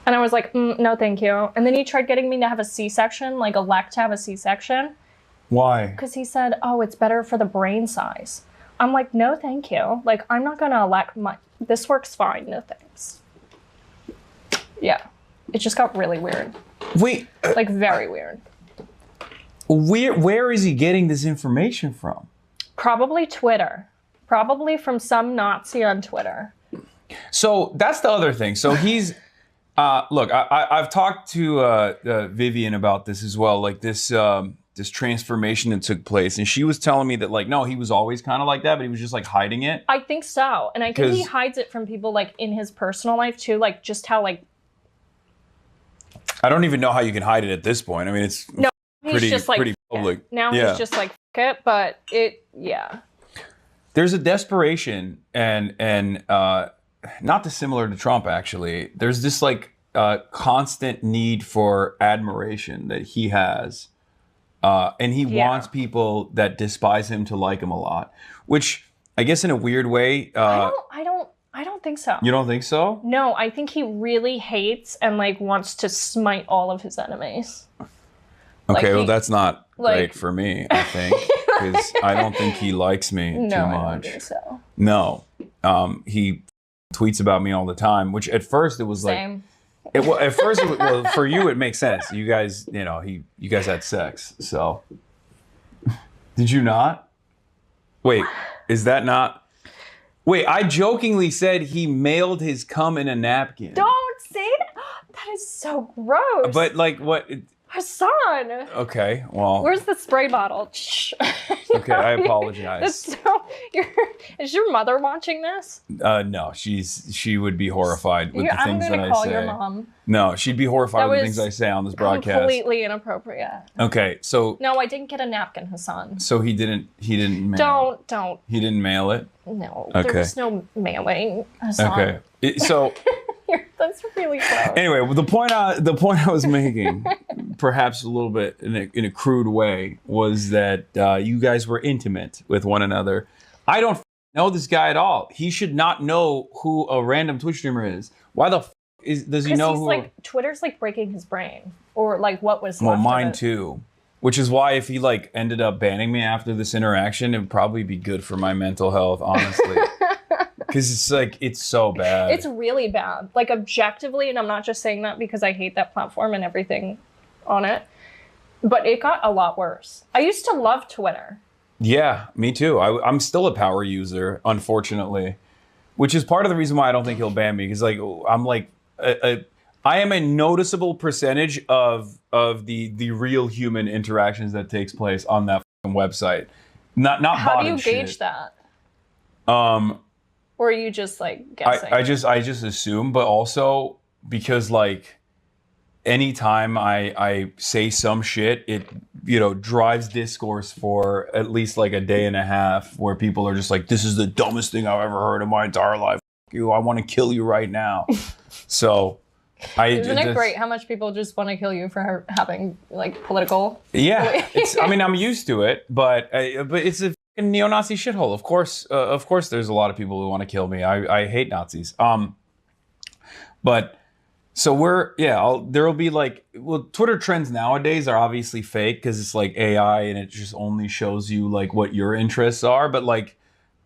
And I was like, no, thank you. And then he tried getting me to have a C-section, like elect to have a C-section. Why? Because he said, oh, it's better for the brain size. I'm like, no, thank you. Like, I'm not going to elect this works fine. No thanks. Yeah. It just got really weird. Wait. Like, very weird. Where is he getting this information from? Probably Twitter. Probably from some Nazi on Twitter. So that's the other thing. So he's, look, I've talked to Vivian about this as well, like this transformation that took place. And she was telling me that, like, no, he was always kind of like that, but he was just like hiding it. I think so. And I think he hides it from people, like, in his personal life too, like just how, like, I don't even know how you can hide it at this point. I mean, it's pretty public. Yeah. Now he's just like, F it, but yeah. There's a desperation and not dissimilar to Trump, actually. There's this like constant need for admiration that he has. And he wants people that despise him to like him a lot, which I guess in a weird way. I don't think so. You don't think so? No, I think he really hates and like wants to smite all of his enemies. Okay, well, that's not great for me, I think, because I don't think he likes me too much. No, I don't think so. No, he tweets about me all the time, which at first it was Same. At first, for you, it makes sense. You guys, you guys had sex, so. Did you not? Wait, is that not? Wait, I jokingly said he mailed his cum in a napkin. Don't say that. That is so gross. But like what? Hassan. Okay, well. Where's the spray bottle? Okay, I apologize. Is your mother watching this? No, she would be horrified with the things that I say. I'm gonna call your mom. No, she'd be horrified with the things I say on this broadcast. Completely inappropriate. Okay, so. No, I didn't get a napkin, Hassan. So he didn't mail. Don't. He didn't mail it? No. Okay. There was no mailing, Hassan. Okay. So. That's really gross. Anyway, the point I was making, perhaps a little bit in a crude way, was that you guys were intimate with one another. I don't know this guy at all. He should not know who a random Twitch streamer is. Why the does he know who? Twitter's like breaking his brain, or like what was left well, mine of it. too. Which is why if he like ended up banning me after this interaction, it would probably be good for my mental health, honestly. Because it's so bad. It's really bad. Like, objectively, and I'm not just saying that because I hate that platform and everything on it, but it got a lot worse. I used to love Twitter. Yeah, me too. I'm still a power user, unfortunately, which is part of the reason why I don't think he'll ban me. Because I'm like, I am a noticeable percentage of the real human interactions that takes place on that website. Not How do you shit. gauge that? Or are you just like guessing? I just assume, but also because like anytime I say some shit, it drives discourse for at least like a day and a half where people are just like, this is the dumbest thing I've ever heard in my entire life. You, I want to kill you right now. So isn't it great how much people just want to kill you for having like political? Yeah, I'm used to it, but it's a neo-Nazi shithole. Of course, there's a lot of people who want to kill me. I hate Nazis. But so there'll be like, Twitter trends nowadays are obviously fake because it's like AI and it just only shows you like what your interests are. But like,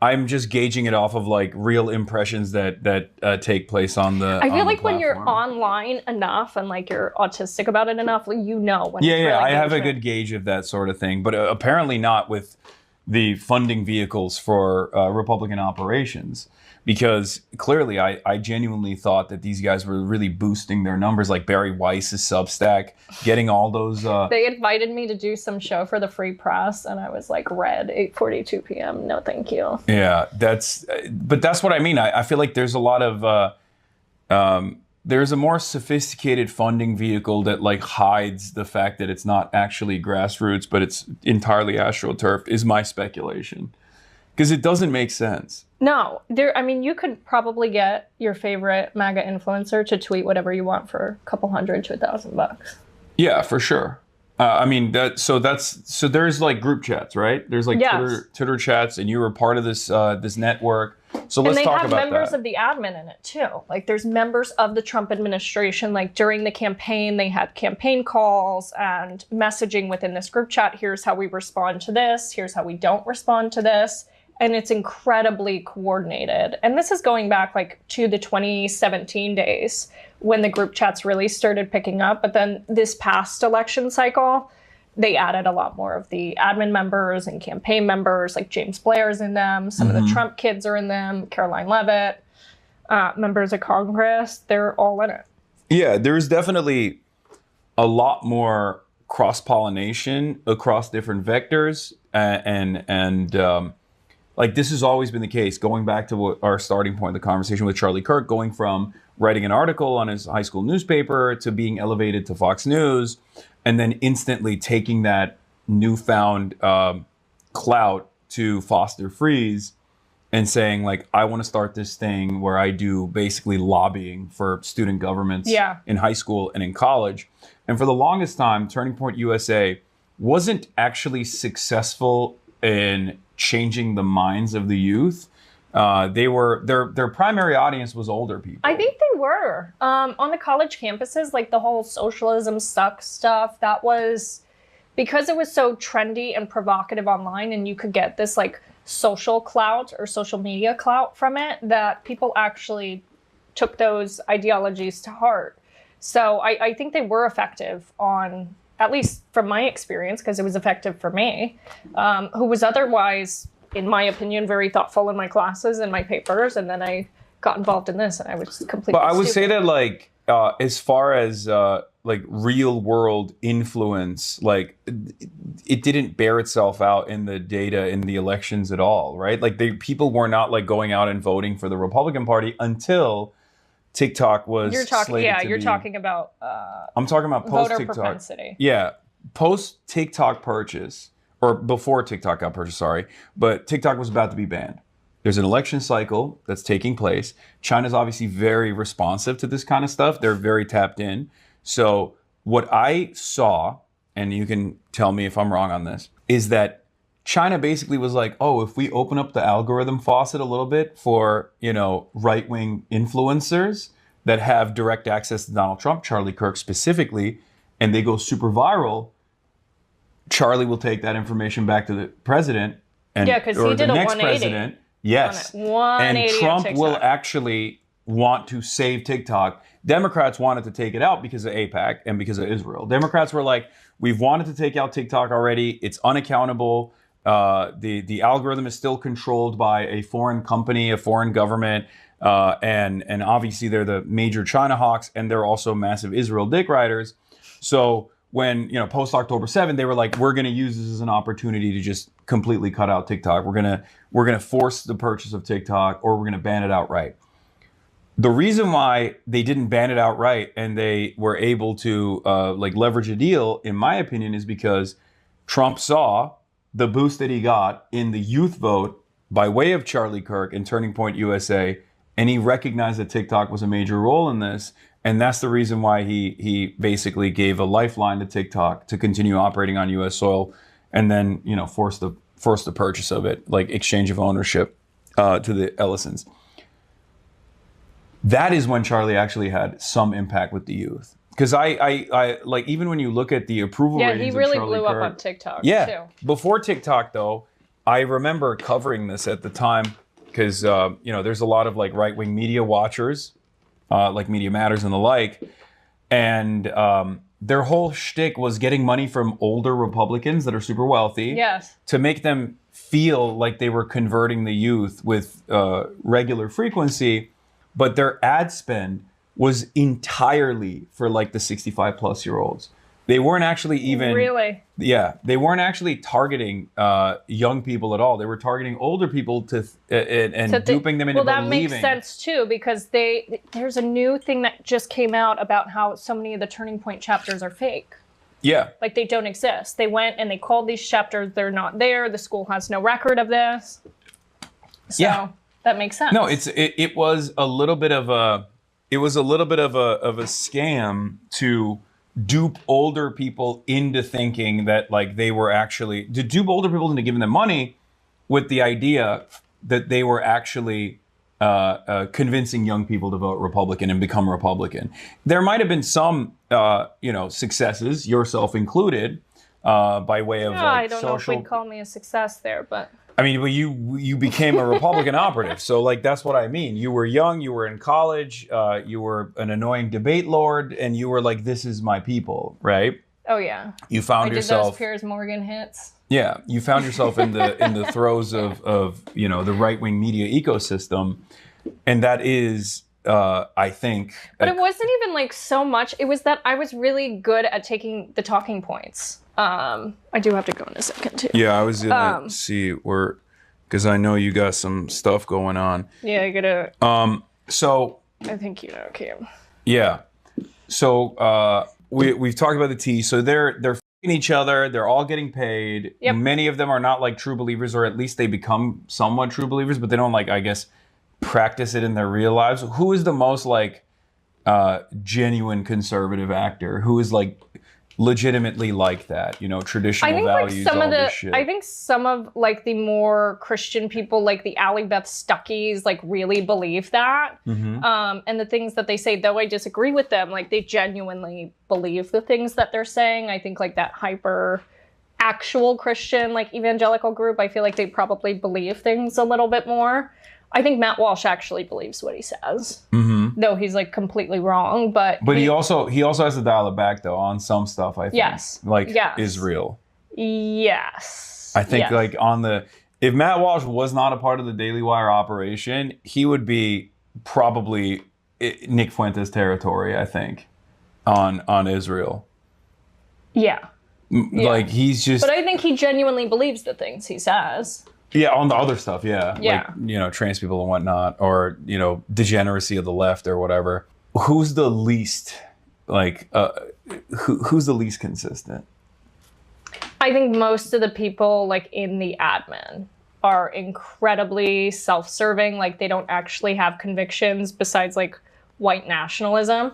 I'm just gauging it off of like real impressions that take place on the. I feel like when you're online enough and like you're autistic about it enough, like, when it's really I have a good gauge of that sort of thing, but apparently not with the funding vehicles for Republican operations, because clearly I genuinely thought that these guys were really boosting their numbers, like Barry Weiss's Substack, getting all those. They invited me to do some show for the Free Press, and I was like, red, 8:42 p.m. No, thank you. Yeah, that's what I mean. I feel like there's a lot of there's a more sophisticated funding vehicle that like hides the fact that it's not actually grassroots, but it's entirely astroturfed, is my speculation. Because it doesn't make sense. No, you could probably get your favorite MAGA influencer to tweet whatever you want for a couple $100 to $1,000. Yeah, for sure. I mean, so there's like group chats, right? There's like Yes. Twitter chats, and you were part of this network. So let's And they talk have about members that. of the admin in it too. Like there's members of the Trump administration. Like during the campaign, they had campaign calls and messaging within this group chat. Here's how we respond to this. Here's how we don't respond to this. And it's incredibly coordinated. And this is going back like to the 2017 days when the group chats really started picking up. But then this past election cycle, they added a lot more of the admin members and campaign members, like James Blair's in them. Some of the Trump kids are in them. Caroline Leavitt, members of Congress, they're all in it. Yeah, there's definitely a lot more cross-pollination across different vectors, and like this has always been the case. Going back to what our starting point, the conversation with Charlie Kirk, going from writing an article on his high school newspaper to being elevated to Fox News, and then instantly taking that newfound clout to Foster Freeze and saying, like, I want to start this thing where I do basically lobbying for student governments in high school and in college. And for the longest time, Turning Point USA wasn't actually successful in changing the minds of the youth. They were their primary audience was older people. I think they were on the college campuses, like the whole socialism sucks stuff. That was because it was so trendy and provocative online, and you could get this like social clout or social media clout from it, that people actually took those ideologies to heart. So I think they were effective on, at least from my experience, because it was effective for me, who was otherwise, in my opinion, very thoughtful in my classes and my papers. And then I got involved in this and I was completely But I would say stupid. that, like, as far as like real world influence, like it didn't bear itself out in the data in the elections at all, right? Like people were not like going out and voting for the Republican Party until TikTok was You're talking, slated yeah, to you're be- talking about I'm talking about post voter TikTok. propensity. Yeah, post TikTok purchase, or before TikTok got purchased, sorry, but TikTok was about to be banned. There's an election cycle that's taking place. China's obviously very responsive to this kind of stuff. They're very tapped in. So what I saw, and you can tell me if I'm wrong on this, is that China basically was like, oh, if we open up the algorithm faucet a little bit for, right-wing influencers that have direct access to Donald Trump, Charlie Kirk specifically, and they go super viral, Charlie will take that information back to the president and Yeah, 'cause he or did the a next 180 president. Yes. on it. 180 And on Trump TikTok. will actually want to save TikTok. Democrats wanted to take it out because of AIPAC and because of Israel. Democrats were like, we've wanted to take out TikTok already. It's unaccountable. The algorithm is still controlled by a foreign company, a foreign government. And obviously they're the major China hawks, and they're also massive Israel dick riders. So when, post October 7th, they were like, we're going to use this as an opportunity to just completely cut out TikTok. We're going to force the purchase of TikTok, or we're going to ban it outright. The reason why they didn't ban it outright and they were able to leverage a deal, in my opinion, is because Trump saw the boost that he got in the youth vote by way of Charlie Kirk and Turning Point USA, and he recognized that TikTok was a major role in this. And that's the reason why he basically gave a lifeline to TikTok to continue operating on U.S. soil, and then force the purchase of it, like exchange of ownership to the Ellisons. That is when Charlie actually had some impact with the youth. Because I like, even when you look at the approval Yeah, ratings he really of Charlie blew Kirk, up on TikTok yeah. too. Before TikTok, though, I remember covering this at the time because there's a lot of like right-wing media watchers, like Media Matters and the like, and their whole shtick was getting money from older Republicans that are super wealthy, Yes. to make them feel like they were converting the youth with regular frequency, but their ad spend was entirely for like the 65 plus year olds. They weren't actually even Really? Yeah, they weren't actually targeting young people at all. They were targeting older people and duping them into well, that believing. makes sense too, because there's a new thing that just came out about how so many of the Turning Point chapters are fake. Yeah, Like they don't exist. They went and they called these chapters. They're not there. The school has no record of this. So Yeah. that makes sense. no, it was a little bit of a scam to dupe older people into thinking that like they were actually to dupe older people into giving them money with the idea that they were actually convincing young people to vote Republican and become Republican. There might have been some, successes, yourself included, by way of I don't know if social. we'd call me a success there, but I mean, well, you became a Republican operative, so like that's what I mean. You were young, you were in college, you were an annoying debate lord, and you were like, "This is my people," right? oh yeah, You found I did yourself. those Piers Morgan hits. Yeah, you found yourself in the throes of the right wing media ecosystem, and that is, I think. But it wasn't even like so much. It was that I was really good at taking the talking points. I do have to go in a second too. Yeah, I was gonna see where, because I know you got some stuff going on. Yeah, I gotta. So I think you know, Cam. yeah, so we've talked about the tea. So they're f***ing each other. They're all getting paid. Yep. Many of them are not like true believers, or at least they become somewhat true believers, but they don't like, I guess, practice it in their real lives. Who is the most like genuine conservative actor? Who is like legitimately like that? Traditional I think values. like some all of this shit. I think some of like the more Christian people, like the Ally Beth Stuckeys, like really believe that. And the things that they say, though I disagree with them, like they genuinely believe the things that they're saying. I think like that hyper actual Christian, like evangelical group, I feel like they probably believe things a little bit more. I think Matt Walsh actually believes what he says, though he's like completely wrong. But he also has to dial it back though on some stuff. I think. Yes. Israel. Yes. I think like if Matt Walsh was not a part of the Daily Wire operation, he would be probably Nick Fuentes territory. I think on Israel. Yeah. Like he's just. But I think he genuinely believes the things he says. Yeah, on the other stuff, yeah. Yeah. Like, trans people and whatnot, or, degeneracy of the left or whatever. Who's the least, who's the least consistent? I think most of the people, like, in the admin are incredibly self-serving. Like, they don't actually have convictions besides, like, white nationalism.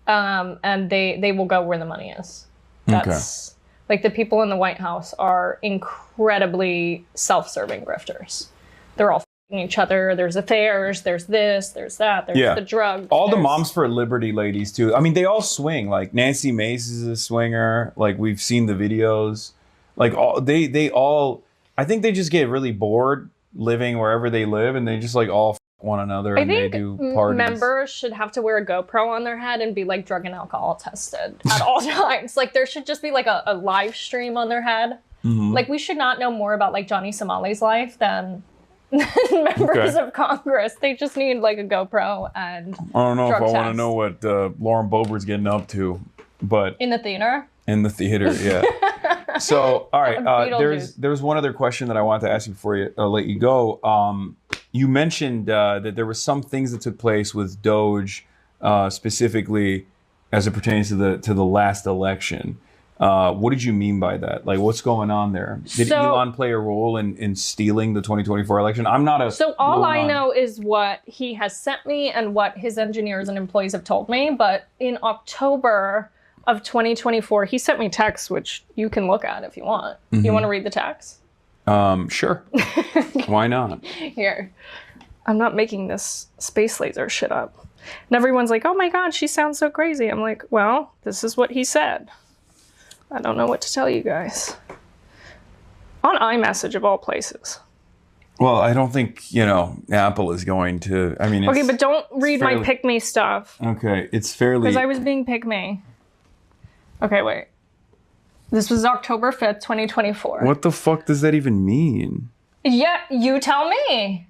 And they will go where the money is. That's... Okay. Like, the people in the White House are incredibly self-serving grifters. They're all f***ing each other. There's affairs. There's this. There's that. There's the drugs. All the Moms for Liberty ladies, too. I mean, they all swing. Like, Nancy Mace is a swinger. Like, we've seen the videos. Like, they all... I think they just get really bored living wherever they live, and they just, like, all one another and they do parties. Members should have to wear a GoPro on their head and be like drug and alcohol tested at all times. Like there should just be like a live stream on their head. Like we should not know more about like Johnny Somali's life than members of Congress. They just need like a GoPro and I don't know if I want to know what Lauren Boebert's getting up to, but in the theater. In the theater, yeah. So, all right. There's one other question that I wanted to ask you before I let you go. You mentioned that there were some things that took place with Doge, specifically as it pertains to the last election. What did you mean by that? Like, what's going on there? Did Elon play a role in stealing the 2024 election? I'm not a... So all I know is what he has sent me and what his engineers and employees have told me. But in October of 2024, he sent me texts, which you can look at if you want. You want to read the text? Sure. Why not? Here. I'm not making this space laser shit up. And everyone's like, oh my God, she sounds so crazy. I'm like, well, this is what he said. I don't know what to tell you guys. On iMessage of all places. Well, I don't think, Apple is going to, I mean, okay, but don't read my pick me stuff. Okay, it's fairly... Because I was being pick me. Okay, wait. This was October 5th, 2024. What the fuck does that even mean? Yeah, you tell me.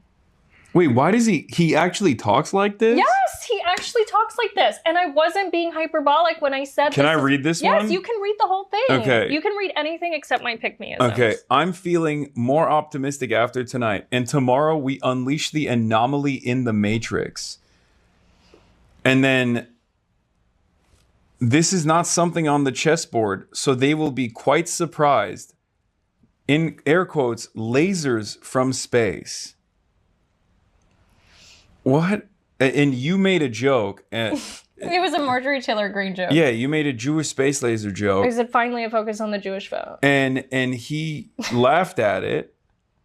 Wait, why does he actually talks like this? Yes, he actually talks like this. And I wasn't being hyperbolic when I said Can I read this one? Yes, you can read the whole thing. Okay. You can read anything except my pick-me-isms. Okay, I'm feeling more optimistic after tonight. And tomorrow we unleash the anomaly in the Matrix. And then... This is not something on the chessboard, so they will be quite surprised. In air quotes, lasers from space. What? And you made a joke, and It was a Marjorie Taylor Greene joke. Yeah, you made a Jewish space laser joke. I said finally a focus on the Jewish vote. And he laughed at it.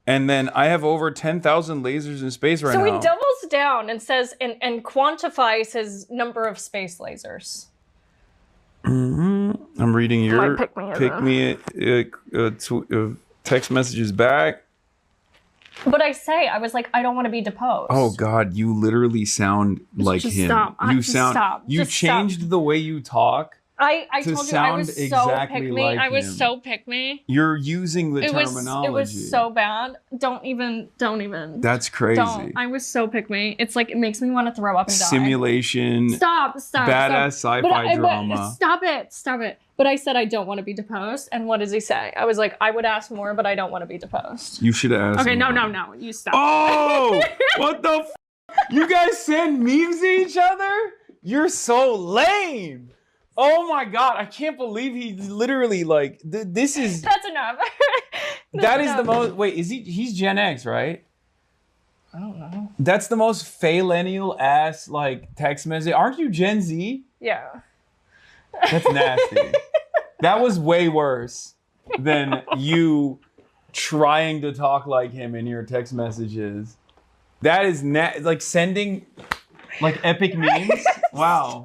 And then I have over 10,000 lasers in space right now. So he doubles down and says and quantifies his number of space lasers. I'm reading your text messages back. But I was like, I don't want to be deposed. Oh God, you literally sound like just him. Stop. You changed the way you talk. I told you I was so exactly pick me. like I was him. so pick me. You're using the terminology. It was so bad. Don't even. That's crazy. Don't. I was so pick me. It's like it makes me want to throw up and die. Simulation. Stop. Badass sci-fi drama. Stop it. But I said I don't want to be deposed. And what does he say? I was like, I would ask more, but I don't want to be deposed. You should have asked. Okay, more. no. You stop. Oh, what the You guys send memes to each other? You're so lame. Oh my God, I can't believe he literally like, this is. That's enough. That is the most, wait, he's Gen X, right? I don't know. That's the most millennial ass like text message. Aren't you Gen Z? Yeah. That's nasty. That was way worse than you trying to talk like him in your text messages. That is like sending like epic memes. Wow.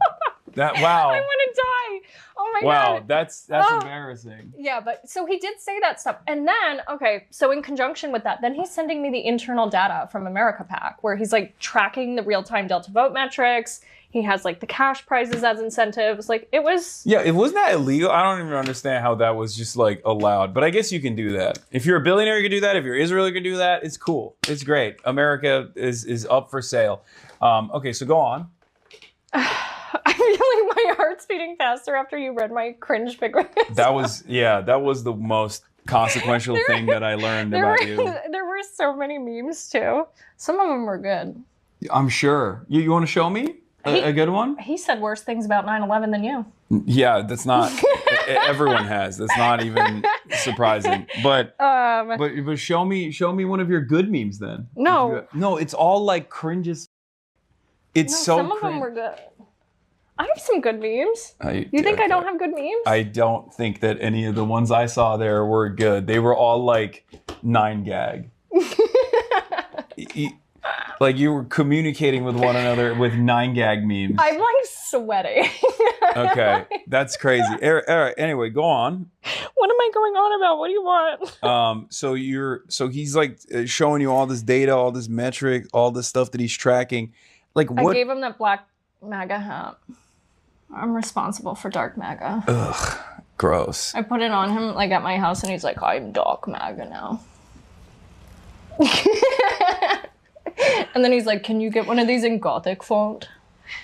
Wow. I want to die. Oh my God. Wow, that's embarrassing. Yeah, but so he did say that stuff. And then, okay, so in conjunction with that, then he's sending me the internal data from America Pac, where he's like tracking the real-time Delta vote metrics. He has like the cash prizes as incentives. Like it was. Yeah, it wasn't that illegal. I don't even understand how that was just like allowed. But I guess you can do that. If you're a billionaire, you can do that. If you're Israel, you can do that. It's cool. It's great. America is up for sale. Okay, so go on. I feel like my heart's beating faster after you read my cringe figure. That was the most consequential thing that I learned about you. There were so many memes too. Some of them were good. I'm sure. You want to show me a good one? He said worse things about 9/11 than you. Yeah, that's not. Everyone has. That's not even surprising. But show me one of your good memes then. No, it's all like cringes. Some of them were good. I have some good memes. You think I don't have good memes? I don't think that any of the ones I saw there were good. They were all like 9gag. Like you were communicating with one another with 9gag memes. I'm like sweating. Okay, that's crazy. All right, anyway, go on. What am I going on about? What do you want? So he's like showing you all this data, all this metric, all this stuff that he's tracking. Like what? I gave him that black MAGA hat. I'm responsible for dark MAGA. Ugh, gross. I put it on him like at my house and he's like, I'm dark MAGA now. And then he's like, can you get one of these in Gothic font?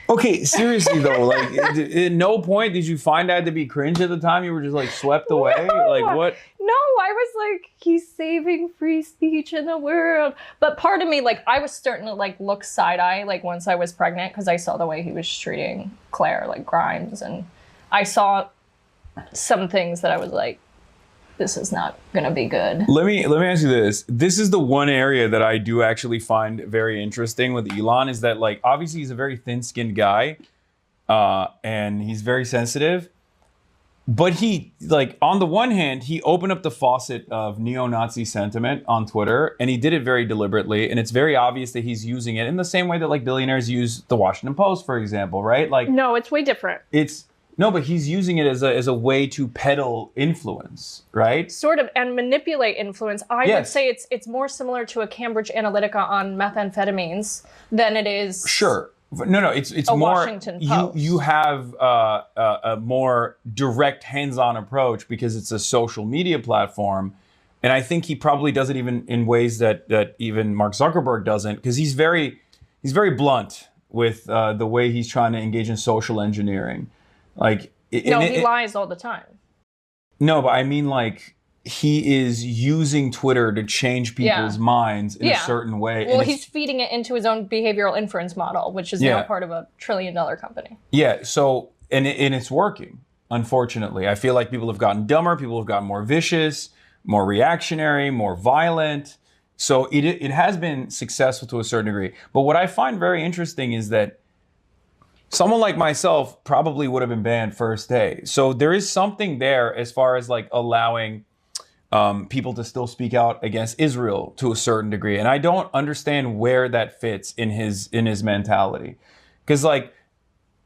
Okay, seriously though, like at no point did you find that to be cringe at the time? You were just like swept away? No. Like what? No, I was like, he's saving free speech in the world. But part of me, like I was starting to like look side-eye like once I was pregnant because I saw the way he was treating Claire, like Grimes. And I saw some things that I was like, this is not gonna be good. Let me ask you this. This is the one area that I do actually find very interesting with Elon is that like obviously he's a very thin-skinned guy and he's very sensitive. But he like on the one hand, he opened up the faucet of neo-Nazi sentiment on Twitter and he did it very deliberately. And it's very obvious that he's using it in the same way that like billionaires use the Washington Post, for example, right? Like no, it's way different. No, but he's using it as a way to peddle influence, right? Sort of, and manipulate influence. I would say it's more similar to a Cambridge Analytica on methamphetamines than it is. Sure. No, it's more. Washington Post. You have a more direct, hands-on approach because it's a social media platform, and I think he probably does it even in ways that even Mark Zuckerberg doesn't, because he's very blunt with the way he's trying to engage in social engineering. Like he lies all the time. No, but I mean like he is using Twitter to change people's minds in a certain way. Well, he's feeding it into his own behavioral inference model, which is now part of a $1 trillion company. Yeah, so and it's working, unfortunately. I feel like people have gotten dumber, people have gotten more vicious, more reactionary, more violent. So it has been successful to a certain degree. But what I find very interesting is that someone like myself probably would have been banned first day. So there is something there as far as like allowing people to still speak out against Israel to a certain degree. And I don't understand where that fits in his mentality. Because like,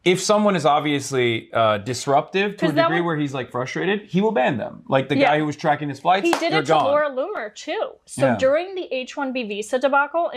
if someone is obviously disruptive to a degree where he's like frustrated, he will ban them. Like the guy who was tracking his flights, he did it to gone. Laura Loomer too. So during the H-1B visa debacle